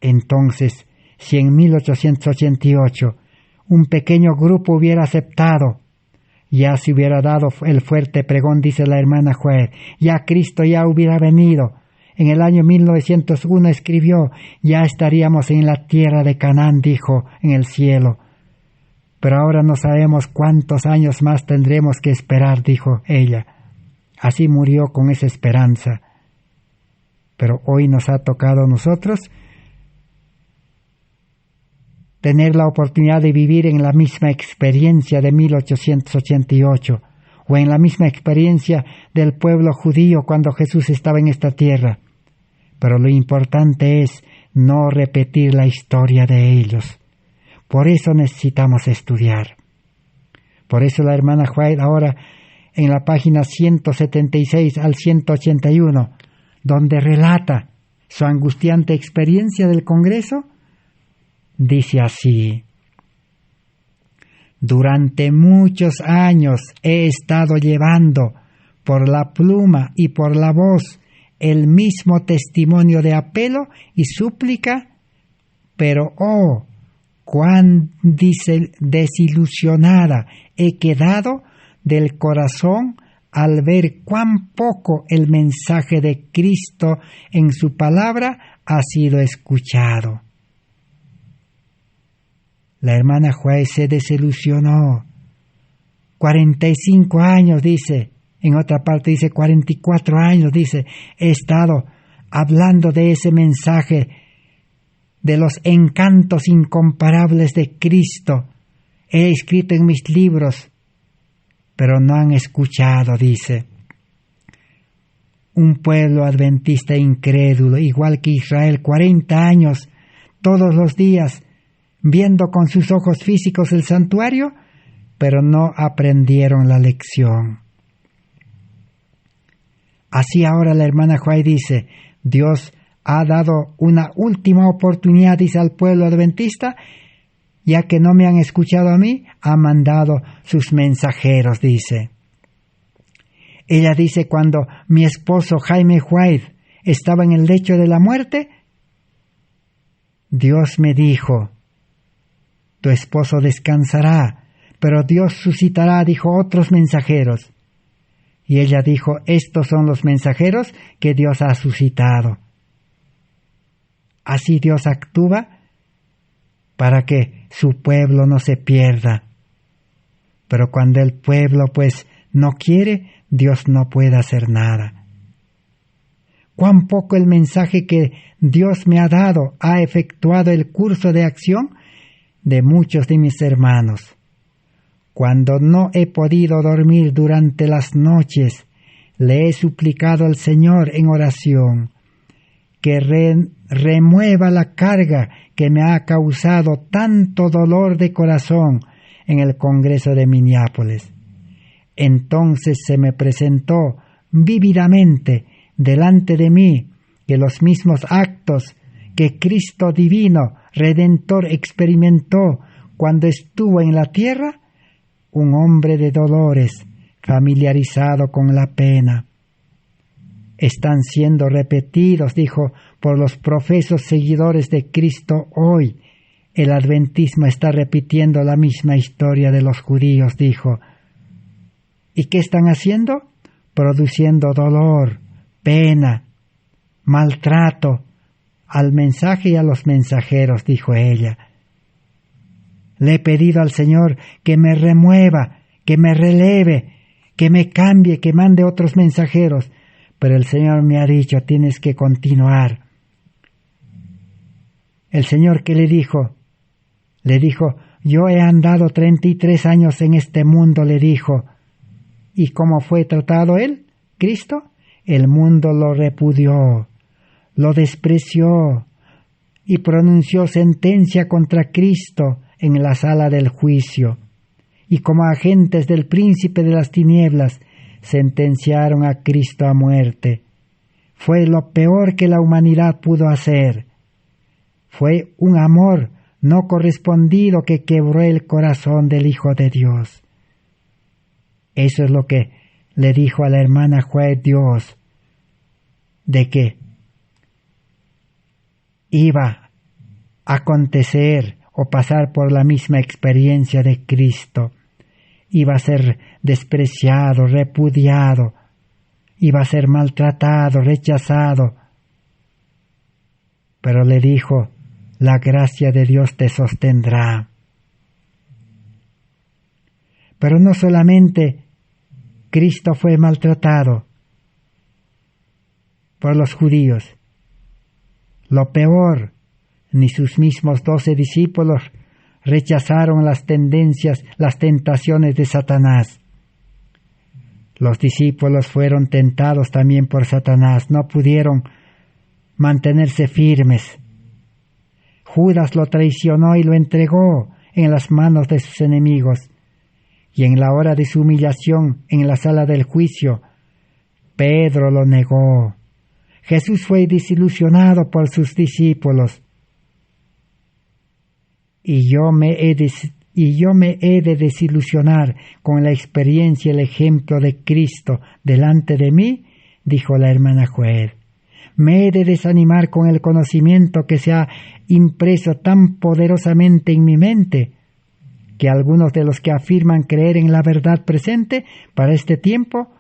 Entonces, si en 1888 un pequeño grupo hubiera aceptado, ya se hubiera dado el fuerte pregón, dice la hermana Juez, ya Cristo ya hubiera venido. En el año 1901 escribió, ya estaríamos en la tierra de Canaán, dijo, en el cielo. Pero ahora no sabemos cuántos años más tendremos que esperar, dijo ella. Así murió con esa esperanza. Pero hoy nos ha tocado a nosotros tener la oportunidad de vivir en la misma experiencia de 1888 o en la misma experiencia del pueblo judío cuando Jesús estaba en esta tierra. Pero lo importante es no repetir la historia de ellos. Por eso necesitamos estudiar. Por eso la hermana White ahora en la página 176 al 181, donde relata su angustiante experiencia del Congreso, dice así: durante muchos años he estado llevando por la pluma y por la voz el mismo testimonio de apelo y súplica, pero oh, cuán desilusionada he quedado del corazón al ver cuán poco el mensaje de Cristo en su palabra ha sido escuchado. La hermana Juárez se desilusionó. 45 años, dice, en otra parte dice 44 años, dice, he estado hablando de ese mensaje, de los encantos incomparables de Cristo. He escrito en mis libros, pero no han escuchado, dice. Un pueblo adventista incrédulo, igual que Israel, 40 años, todos los días, viendo con sus ojos físicos el santuario, pero no aprendieron la lección. Así ahora la hermana Juárez dice, Dios ha dado una última oportunidad, dice, al pueblo adventista, ya que no me han escuchado a mí, ha mandado sus mensajeros, dice. Ella dice, cuando mi esposo Jaime White estaba en el lecho de la muerte, Dios me dijo, tu esposo descansará, pero Dios suscitará, dijo, otros mensajeros. Y ella dijo, estos son los mensajeros que Dios ha suscitado. Así Dios actúa para que su pueblo no se pierda. Pero cuando el pueblo pues no quiere, Dios no puede hacer nada. Cuán poco el mensaje que Dios me ha dado ha efectuado el curso de acción de muchos de mis hermanos. Cuando no he podido dormir durante las noches, le he suplicado al Señor en oración que remueva la carga que me ha causado tanto dolor de corazón en el Congreso de Minneapolis. Entonces se me presentó vívidamente delante de mí que los mismos actos que Cristo divino, Redentor, experimentó cuando estuvo en la tierra, un hombre de dolores, familiarizado con la pena, están siendo repetidos, dijo, por los profesos seguidores de Cristo hoy. El adventismo está repitiendo la misma historia de los judíos, dijo. ¿Y qué están haciendo? Produciendo dolor, pena, maltrato al mensaje y a los mensajeros, dijo ella. Le he pedido al Señor que me remueva, que me releve, que me cambie, que mande otros mensajeros, pero el Señor me ha dicho, tienes que continuar. El Señor, ¿qué le dijo? Le dijo, yo he andado 33 años en este mundo, le dijo. ¿Y cómo fue tratado él, Cristo? El mundo lo repudió, lo despreció y pronunció sentencia contra Cristo en la sala del juicio. Y como agentes del príncipe de las tinieblas, sentenciaron a Cristo a muerte. Fue lo peor que la humanidad pudo hacer. Fue un amor no correspondido que quebró el corazón del Hijo de Dios. Eso es lo que le dijo a la hermana Juez Dios, de que iba a acontecer o pasar por la misma experiencia de Cristo. Iba a ser despreciado, repudiado, iba a ser maltratado, rechazado. Pero le dijo, la gracia de Dios te sostendrá. Pero no solamente Cristo fue maltratado por los judíos. Lo peor, ni sus mismos 12 discípulos rechazaron las tentaciones de Satanás. Los discípulos fueron tentados también por Satanás, no pudieron mantenerse firmes. Judas lo traicionó y lo entregó en las manos de sus enemigos. Y en la hora de su humillación, en la sala del juicio, Pedro lo negó. Jesús fue desilusionado por sus discípulos. Y yo me he de desilusionar con la experiencia y el ejemplo de Cristo delante de mí, dijo la hermana Juez. Me he de desanimar con el conocimiento que se ha impreso tan poderosamente en mi mente, que algunos de los que afirman creer en la verdad presente para este tiempo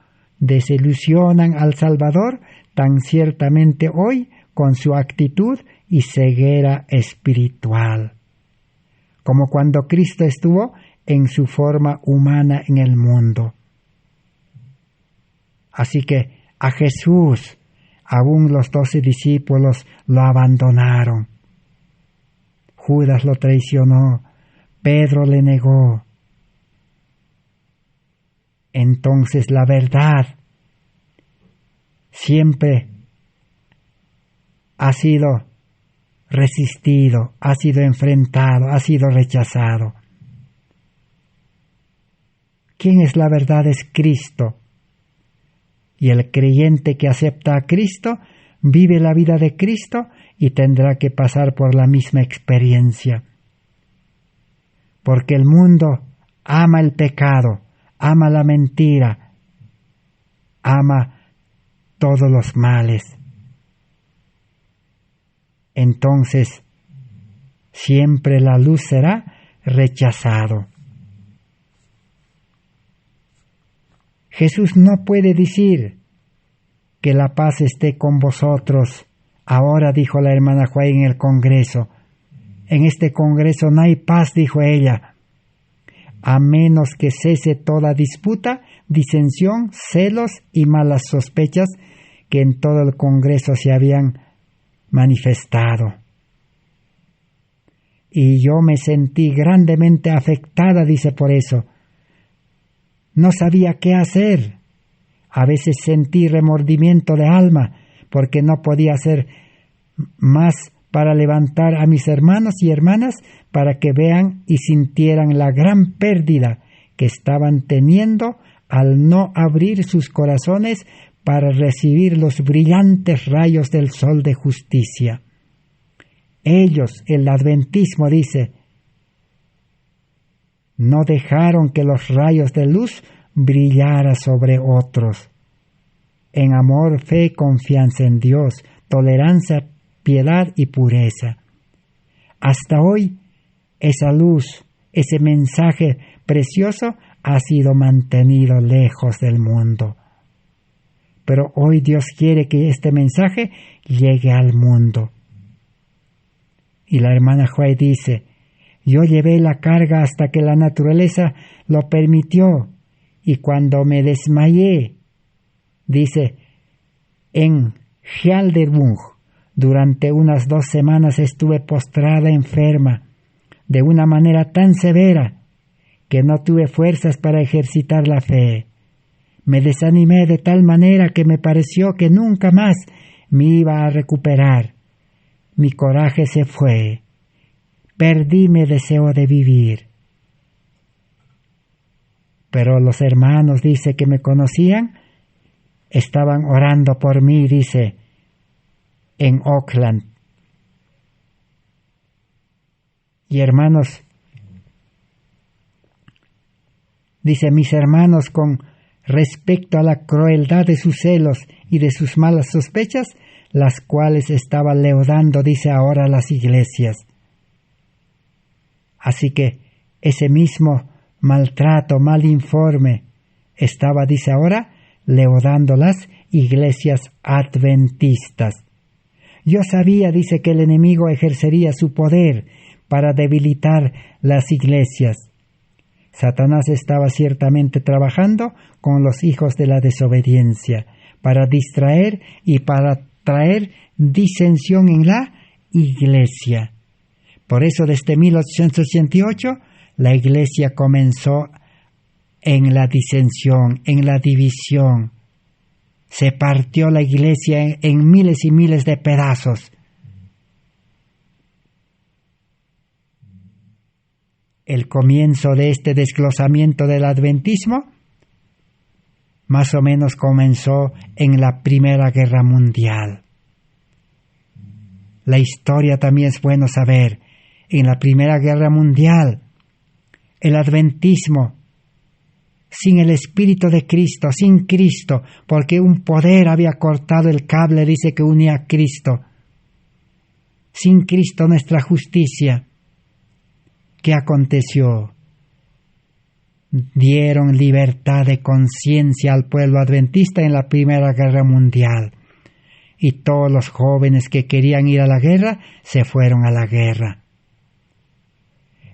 desilusionan al Salvador tan ciertamente hoy con su actitud y ceguera espiritual, como cuando Cristo estuvo en su forma humana en el mundo. Así que a Jesús, aún los 12 discípulos lo abandonaron. Judas lo traicionó, Pedro le negó. Entonces la verdad siempre ha sido resistido, ha sido enfrentado, ha sido rechazado. ¿Quién es la verdad? Es Cristo. Y el creyente que acepta a Cristo vive la vida de Cristo y tendrá que pasar por la misma experiencia. Porque el mundo ama el pecado, ama la mentira, ama todos los males. Entonces, siempre la luz será rechazado. Jesús no puede decir que la paz esté con vosotros. Ahora, dijo la hermana Juan en el Congreso. En este Congreso no hay paz, dijo ella, a menos que cese toda disputa, disensión, celos y malas sospechas que en todo el Congreso se habían manifestado. Y yo me sentí grandemente afectada, dice, por eso. No sabía qué hacer. A veces sentí remordimiento de alma porque no podía hacer más para levantar a mis hermanos y hermanas para que vean y sintieran la gran pérdida que estaban teniendo al no abrir sus corazones para recibir los brillantes rayos del sol de justicia. Ellos, el adventismo dice, no dejaron que los rayos de luz brillara sobre otros. En amor, fe, confianza en Dios, tolerancia, piedad y pureza. Hasta hoy, esa luz, ese mensaje precioso ha sido mantenido lejos del mundo. Pero hoy Dios quiere que este mensaje llegue al mundo. Y la hermana Huay dice, yo llevé la carga hasta que la naturaleza lo permitió, y cuando me desmayé, dice, en Gelderbung, durante unas 2 semanas estuve postrada enferma, de una manera tan severa, que no tuve fuerzas para ejercitar la fe. Me desanimé de tal manera que me pareció que nunca más me iba a recuperar. Mi coraje se fue. Perdí mi deseo de vivir. Pero los hermanos, dice, que me conocían, estaban orando por mí, dice, en Auckland. Y hermanos, dice, mis hermanos, con respecto a la crueldad de sus celos y de sus malas sospechas, las cuales estaba leudando, dice, ahora las iglesias. Así que ese mismo maltrato, mal informe, estaba, dice ahora, leudando las iglesias adventistas. Yo sabía, dice, que el enemigo ejercería su poder para debilitar las iglesias. Satanás estaba ciertamente trabajando con los hijos de la desobediencia para distraer y para traer disensión en la iglesia. Por eso desde 1888 la iglesia comenzó en la disensión, en la división. Se partió la iglesia en miles y miles de pedazos. El comienzo de este desglosamiento del adventismo más o menos comenzó en la Primera Guerra Mundial. La historia también es bueno saber. En la Primera Guerra Mundial, el adventismo, sin el Espíritu de Cristo, sin Cristo, porque un poder había cortado el cable, dice, que unía a Cristo. Sin Cristo nuestra justicia. ¿Qué aconteció? Dieron libertad de conciencia al pueblo adventista en la Primera Guerra Mundial. Y todos los jóvenes que querían ir a la guerra, se fueron a la guerra.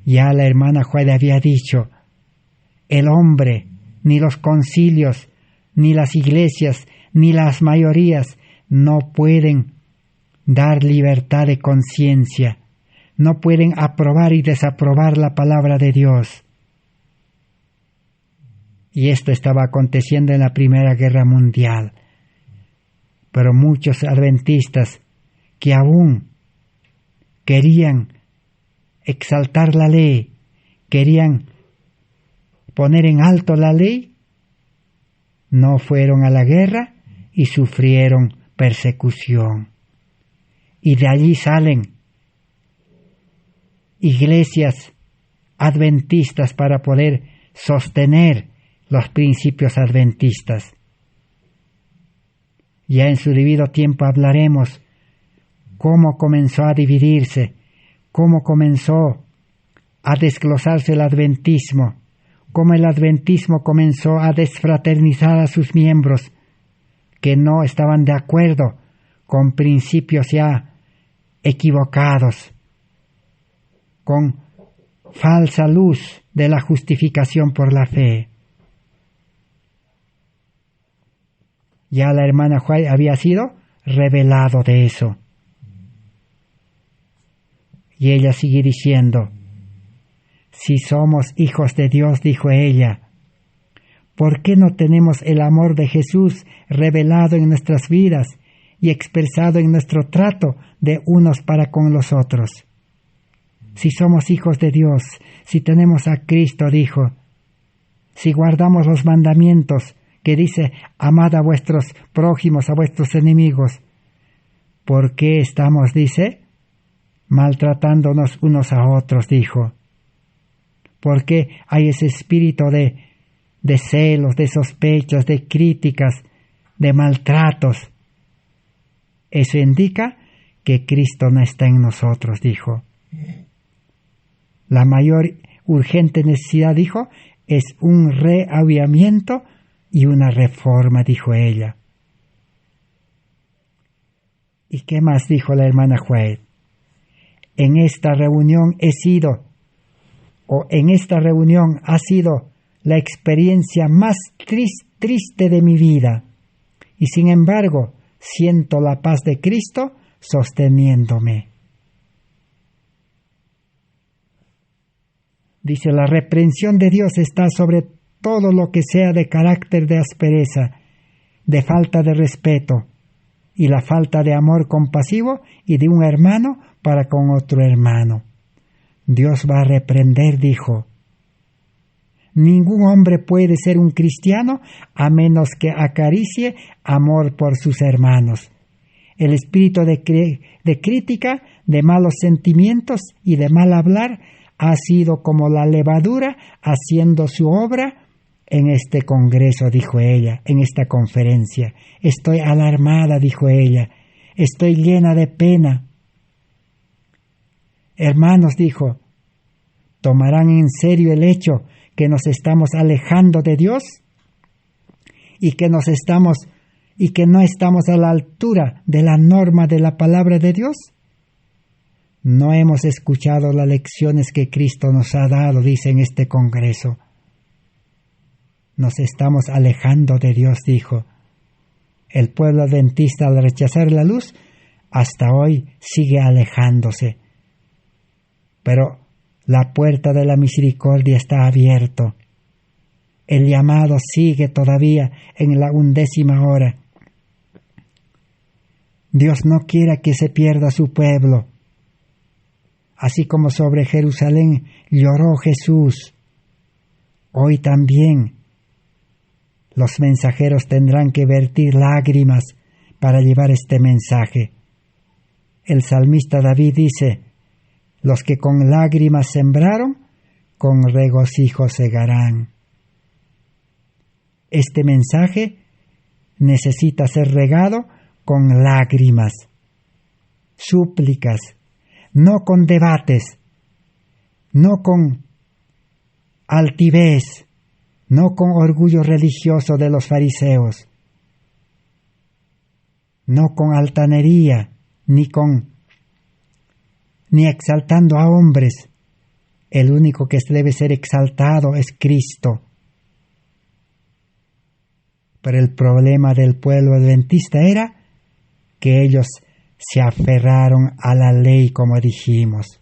Ya la hermana Juárez había dicho, el hombre, ni los concilios, ni las iglesias, ni las mayorías no pueden dar libertad de conciencia, no pueden aprobar y desaprobar la palabra de Dios. Y esto estaba aconteciendo en la Primera Guerra Mundial. Pero muchos adventistas que aún querían exaltar la ley, querían poner en alto la ley, no fueron a la guerra y sufrieron persecución. Y de allí salen iglesias adventistas para poder sostener los principios adventistas. Ya en su debido tiempo hablaremos cómo comenzó a dividirse, cómo comenzó a desglosarse el adventismo, cómo el adventismo comenzó a desfraternizar a sus miembros que no estaban de acuerdo con principios ya equivocados, con falsa luz de la justificación por la fe. Ya la hermana Juárez había sido revelado de eso. Y ella sigue diciendo, si somos hijos de Dios, dijo ella, ¿por qué no tenemos el amor de Jesús revelado en nuestras vidas y expresado en nuestro trato de unos para con los otros? Si somos hijos de Dios, si tenemos a Cristo, dijo, si guardamos los mandamientos que dice, amad a vuestros prójimos, a vuestros enemigos, ¿por qué estamos, dice, maltratándonos unos a otros? Dijo. ¿Por qué hay ese espíritu de celos, de sospechas, de críticas, de maltratos? Eso indica que Cristo no está en nosotros, dijo. La mayor urgente necesidad, dijo, es un reavivamiento y una reforma, dijo ella. ¿Y qué más dijo la hermana Juárez? en esta reunión en esta reunión ha sido la experiencia más triste de mi vida. Y sin embargo, siento la paz de Cristo sosteniéndome. Dice, la reprensión de Dios está sobre todo lo que sea de carácter de aspereza, de falta de respeto, y la falta de amor compasivo y de un hermano para con otro hermano. Dios va a reprender, dijo. Ningún hombre puede ser un cristiano a menos que acaricie amor por sus hermanos. El espíritu de crítica, de malos sentimientos y de mal hablar ha sido como la levadura haciendo su obra en este congreso, dijo ella, en esta conferencia. Estoy alarmada, dijo ella. Estoy llena de pena. Hermanos, dijo, ¿tomarán en serio el hecho que nos estamos alejando de Dios y que no estamos a la altura de la norma de la palabra de Dios? No hemos escuchado las lecciones que Cristo nos ha dado, dice en este congreso. Nos estamos alejando de Dios, dijo. El pueblo adventista, al rechazar la luz, hasta hoy sigue alejándose. Pero la puerta de la misericordia está abierta. El llamado sigue todavía en la 11ª hora. Dios no quiere que se pierda su pueblo. Así como sobre Jerusalén lloró Jesús, hoy también los mensajeros tendrán que vertir lágrimas para llevar este mensaje. El salmista David dice, los que con lágrimas sembraron, con regocijo segarán. Este mensaje necesita ser regado con lágrimas, súplicas, no con debates, no con altivez, no con orgullo religioso de los fariseos, no con altanería, ni exaltando a hombres. El único que debe ser exaltado es Cristo. Pero el problema del pueblo adventista era que ellos se aferraron a la ley, como dijimos.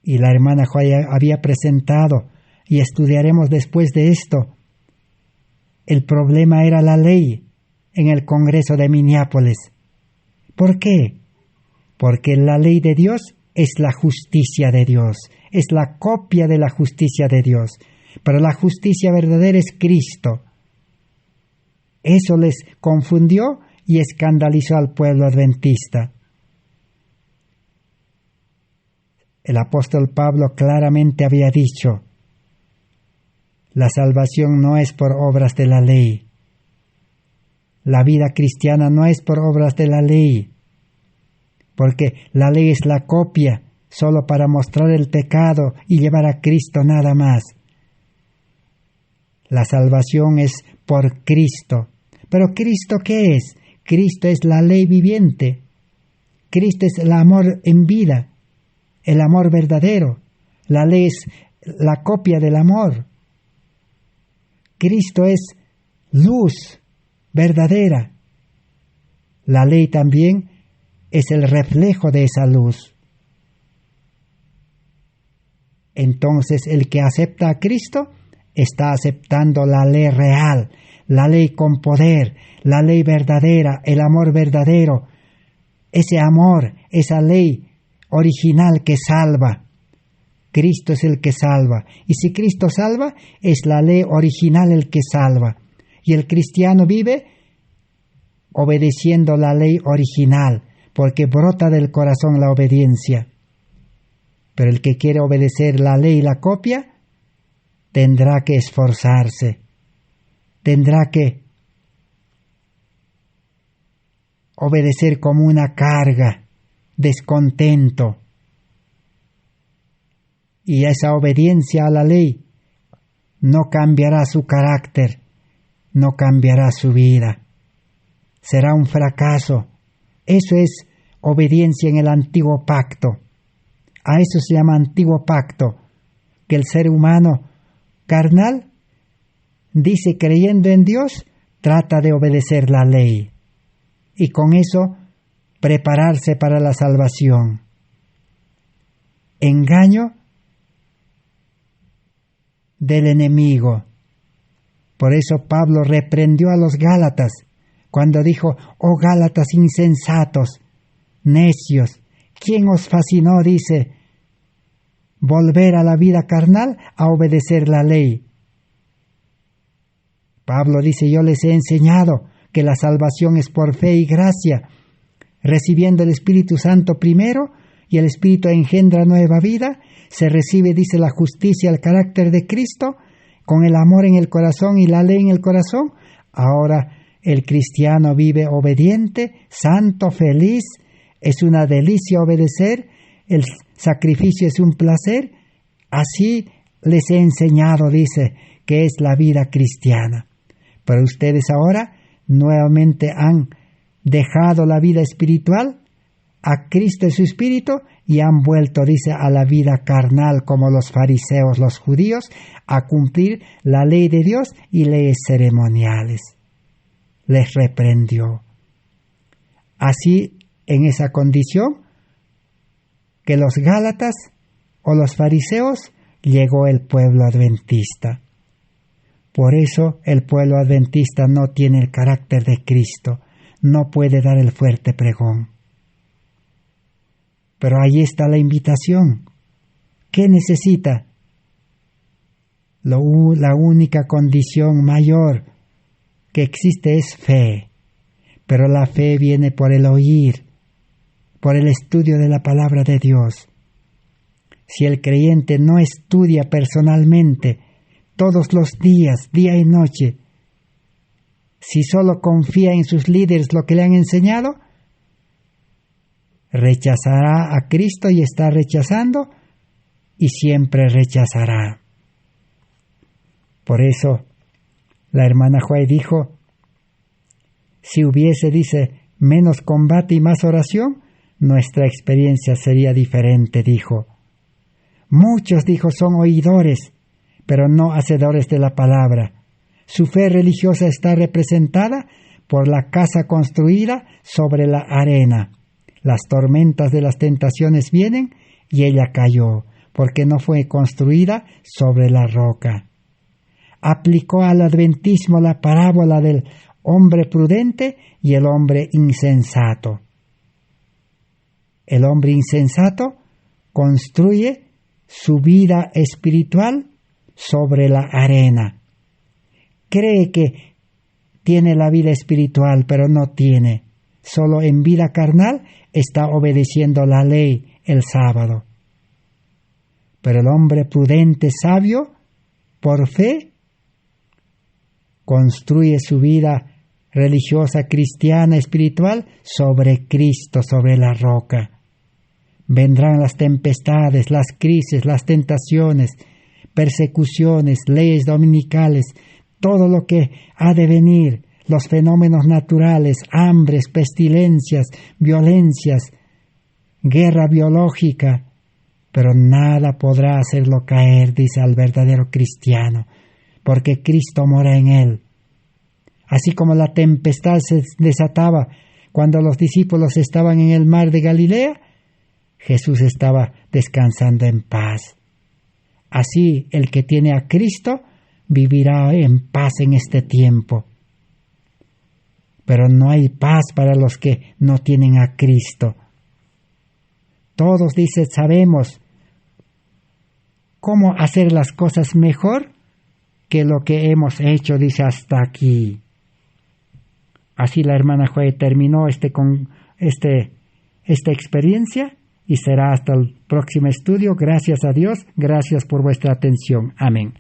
Y la hermana Joya había presentado, y estudiaremos después de esto, el problema era la ley en el Congreso de Minneapolis. ¿Por qué? Porque la ley de Dios es la justicia de Dios, es la copia de la justicia de Dios, pero la justicia verdadera es Cristo. Eso les confundió y escandalizó al pueblo adventista. El apóstol Pablo claramente había dicho, la salvación no es por obras de la ley. La vida cristiana no es por obras de la ley, porque la ley es la copia solo para mostrar el pecado y llevar a Cristo nada más. La salvación es por Cristo. ¿Pero Cristo qué es? Cristo es la ley viviente. Cristo es el amor en vida, el amor verdadero. La ley es la copia del amor. Cristo es luz verdadera. La ley también es el reflejo de esa luz. Entonces, el que acepta a Cristo está aceptando la ley real, la ley con poder, la ley verdadera, el amor verdadero, ese amor, esa ley original que salva. Cristo es el que salva. Y si Cristo salva, es la ley original el que salva. Y el cristiano vive obedeciendo la ley original, porque brota del corazón la obediencia. Pero el que quiere obedecer la ley y la copia, tendrá que esforzarse, tendrá que obedecer como una carga, descontento. Y esa obediencia a la ley no cambiará su carácter, no cambiará su vida. Será un fracaso. Eso es obediencia en el antiguo pacto. A eso se llama antiguo pacto, que el ser humano carnal dice, creyendo en Dios, trata de obedecer la ley y con eso prepararse para la salvación. Engaño del enemigo. Por eso Pablo reprendió a los Gálatas cuando dijo: «Oh Gálatas insensatos, necios, ¿quién os fascinó?», dice, «volver a la vida carnal, a obedecer la ley». Pablo dice: «Yo les he enseñado que la salvación es por fe y gracia, recibiendo el Espíritu Santo primero, y el Espíritu engendra nueva vida, se recibe», dice, «la justicia, el carácter de Cristo, con el amor en el corazón y la ley en el corazón. Ahora el cristiano vive obediente, santo, feliz, es una delicia obedecer, el sacrificio es un placer. Así les he enseñado», dice, «que es la vida cristiana». Pero ustedes ahora nuevamente han dejado la vida espiritual, a Cristo y su Espíritu, y han vuelto, dice, a la vida carnal como los fariseos, los judíos, a cumplir la ley de Dios y leyes ceremoniales. Les reprendió. Así, en esa condición, que los Gálatas o los fariseos, llegó el pueblo adventista. Por eso el pueblo adventista no tiene el carácter de Cristo, no puede dar el fuerte pregón. Pero ahí está la invitación. ¿Qué necesita? La única condición mayor que existe es fe. Pero la fe viene por el oír, por el estudio de la palabra de Dios. Si el creyente no estudia personalmente todos los días, día y noche, si solo confía en sus líderes lo que le han enseñado, rechazará a Cristo y está rechazando y siempre rechazará. Por eso la hermana Joy dijo: si hubiese, dice, menos combate y más oración, nuestra experiencia sería diferente, dijo. Muchos, dijo, son oidores, pero no hacedores de la palabra. Su fe religiosa está representada por la casa construida sobre la arena. Las tormentas de las tentaciones vienen y ella cayó, porque no fue construida sobre la roca. Aplicó al adventismo la parábola del hombre prudente y el hombre insensato. El hombre insensato construye su vida espiritual sobre la arena. Cree que tiene la vida espiritual, pero no tiene. Solo en vida carnal está obedeciendo la ley el sábado. Pero el hombre prudente, sabio, por fe, construye su vida religiosa, cristiana, espiritual, sobre Cristo, sobre la roca. Vendrán las tempestades, las crisis, las tentaciones, persecuciones, leyes dominicales, todo lo que ha de venir, los fenómenos naturales, hambres, pestilencias, violencias, guerra biológica, pero nada podrá hacerlo caer, dice, al verdadero cristiano, porque Cristo mora en él. Así como la tempestad se desataba cuando los discípulos estaban en el mar de Galilea, Jesús estaba descansando en paz. Así el que tiene a Cristo vivirá en paz en este tiempo. Pero no hay paz para los que no tienen a Cristo. Todos, dice, sabemos cómo hacer las cosas mejor que lo que hemos hecho, dice, hasta aquí. Así la hermana Joy terminó esta experiencia y será hasta el próximo estudio. Gracias a Dios, gracias por vuestra atención. Amén.